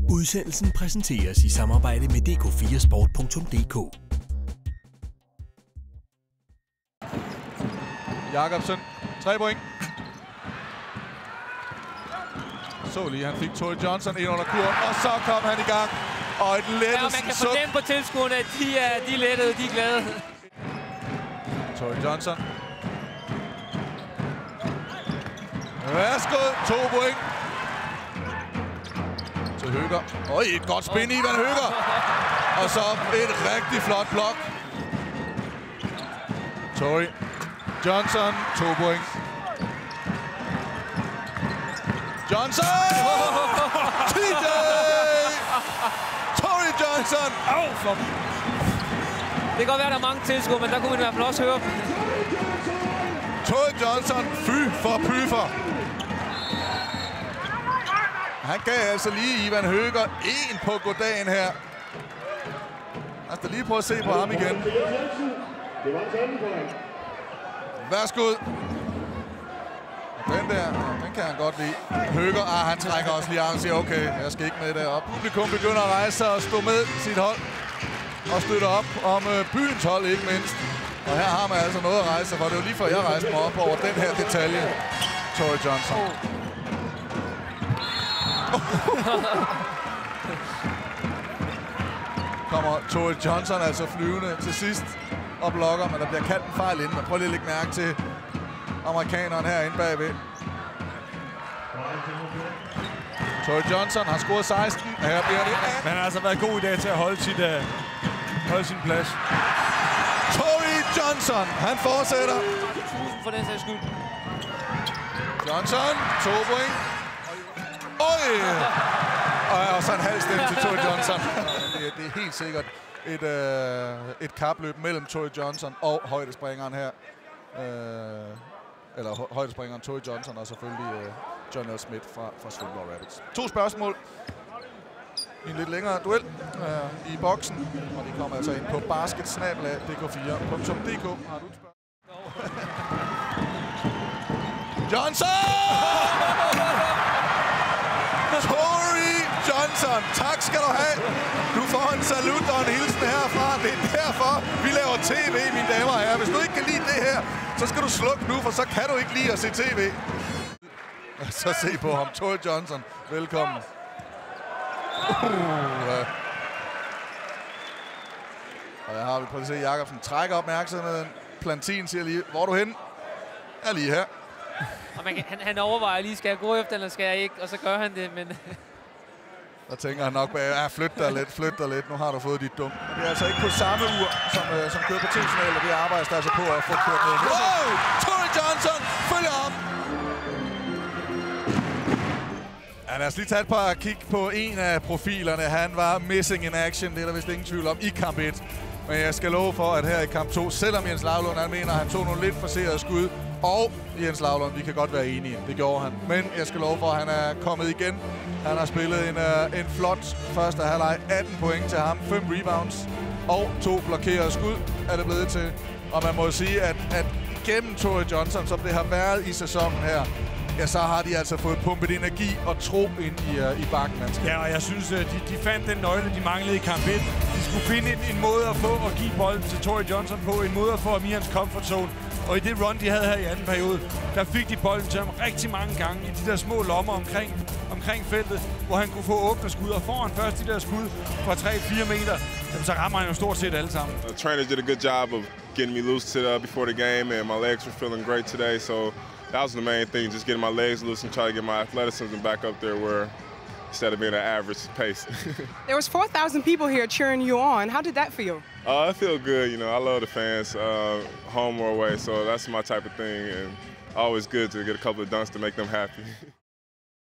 Udsendelsen præsenteres i samarbejde med dk4sport.dk. Jakobsen, 3 point. Så lige, han fik Torrey Johnson ind under kurven, og så kom han i gang. Og et lettelsens man kan fornemme på tilskuerne, at de er lettede, de er glade. Torrey Johnson. Værsgo, 2 point. Til Høger. Et godt spin i Ivan Høger. Og så et rigtig flot blok. Torrey Johnson, 2 point. Johnson! TJ! Torrey Johnson! Det kan godt være, der er mange tilskuere, men der kunne man i hvert fald også høre. Torrey Johnson, fy for pyfer. Han gav altså lige Ivan Høger 1 på goddagen her. Lad os lige prøve at se på ham igen. Værsgo. Den der, den kan han godt lide. Høger, han trækker også lige armen og siger, okay, jeg skal ikke med derop. Publikum begynder at rejse sig og stå med sit hold. Og støtter op om byens hold, ikke mindst. Og her har man altså noget at rejse sig for. Det var lige før jeg rejste mig op over den her detalje. Torrey Johnson. Kommer Torrey Johnson altså flyvende til sidst og blokker, men der bliver kaldt en fejl inden. Prøv lige at lægge mærke til amerikaneren herinde bagved. Torrey Johnson har scoret 16. Her bliver det. Men han har altså været god i dag til at holde sin plads. Torrey Johnson, han fortsætter. 1000 for den sags skyld. Johnson, 2 point. Og så en halv stemme til Torrey Johnson. Det er helt sikkert et kapløb mellem Torrey Johnson og højdespringeren her. Eller højdespringeren Torrey Johnson og selvfølgelig John L. Smith fra Svendborg Rabbits. 2 spørgsmål i en lidt længere duel i boksen. Og de kommer altså ind på basketsnabel.dk4.dk. Har du et spørgsmål? Johnson! Torrey Johnson, tak skal du have. Du får en salut og en hilsen herfra. Det er derfor, vi laver tv, mine damer og herrer. Hvis du ikke kan lide det her, så skal du slukke nu, for så kan du ikke lide at se tv. Så se på ham, Torrey Johnson. Velkommen. Og jeg har vi prøvet at se Jakobsen trækker opmærksomheden. Plantin siger lige, hvor er du hen? Jeg er lige her. Og han overvejer lige, skal jeg gå efter, eller skal jeg ikke? Og så gør han det, men... Der tænker han nok bag, flyt dig lidt, nu har du fået dit dum. Men det er altså ikke på samme ur, som kører på TV-signalet, og det arbejdes der altså på at få kørt ned. Wow! Torrey Johnson følger ham! Ja, lad os lige tage et par kig på en af profilerne. Han var missing in action, det er der vist ingen tvivl om, i kamp 1. Men jeg skal love for, at her i kamp 2, selvom Jens Lavlund, han mener, at han tog nogle lidt forserede skud, og Jens Lavlund, vi kan godt være enige, det gjorde han. Men jeg skal love for, at han er kommet igen. Han har spillet en flot første halvleg, 18 point til ham, 5 rebounds og 2 blokerede skud er det blevet til. Og man må sige, at gennem Torrey Johnson, som det har været i sæsonen her, ja, så har de altså fået pumpet energi og tro ind i bakken. Ja, og jeg synes, de fandt den nøgle, de manglede i kamp 1. De skulle finde en måde at få og give bolden til Torrey Johnson på, en måde at få ham i hans comfort zone. Og i det run, de havde her i anden periode, der fik de bolden til ham rigtig mange gange i de der små lommer omkring feltet, hvor han kunne få åbne skud. Og får han først de der skud fra 3-4 meter, så rammer han jo stort set alle sammen. The trainers did a good job of getting me loose before the game, and my legs were feeling great today, so that was the main thing, just getting my legs loose and try to get my athleticism back up there where instead of being an average pace. There was 4,000 people here cheering you on. How did that feel? I feel good, you know, I love the fans, home or away, so that's my type of thing, and always good to get a couple of dunks to make them happy.